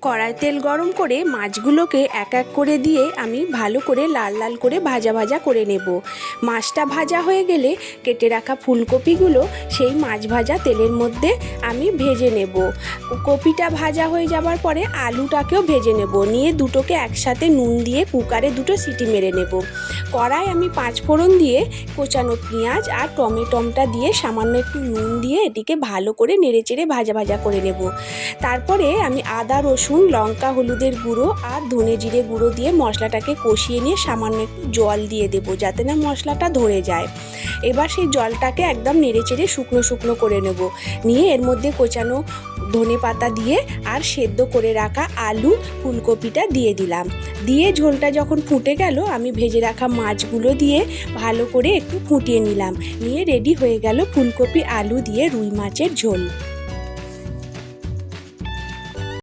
কড়ায় তেল গরম করে মাছগুলোকে এক এক করে দিয়ে আমি ভালো করে লাল লাল করে ভাজা ভাজা করে নেব। মাছটা ভাজা হয়ে গেলে কেটে রাখা ফুলকপিগুলো সেই মাছ ভাজা তেলের মধ্যে আমি ভেজে নেব। কপিটা ভাজা হয়ে যাবার পরে আলুটাকেও ভেজে নেব, নিয়ে দুটোকে একসাথে নুন দিয়ে কুকারে দুটো সিটি মেরে নেব। কড়ায় আমি 5 ফোড়ন দিয়ে কোচানো পেঁয়াজ আর টমেটোটা দিয়ে সামান্য একটু নুন দিয়ে এটিকে ভালো করে নেড়েচেড়ে ভাজা ভাজা করে নেব। তারপরে আমি আদা রসুন লঙ্কা হলুদের গুঁড়ো আর ধনে জিরে গুঁড়ো দিয়ে মশলাটাকে কষিয়ে নিয়ে সামান্য একটু জল দিয়ে দেবো যাতে না মশলাটা ধরে যায়। এবার সেই জলটাকে একদম নেড়েচেড়ে শুকনো শুকনো করে নেব, নিয়ে এর মধ্যে কোচানো ধনে পাতা দিয়ে আর সেদ্ধ করে রাখা আলু ফুলকপিটা দিয়ে দিলাম। দিয়ে ঝোলটা যখন ফুটে গেল আমি ভেজে রাখা মাছগুলো দিয়ে ভালো করে একটু ফুটিয়ে নিলাম, নিয়ে রেডি হয়ে গেল ফুলকপি আলু দিয়ে রুই মাছের ঝোল।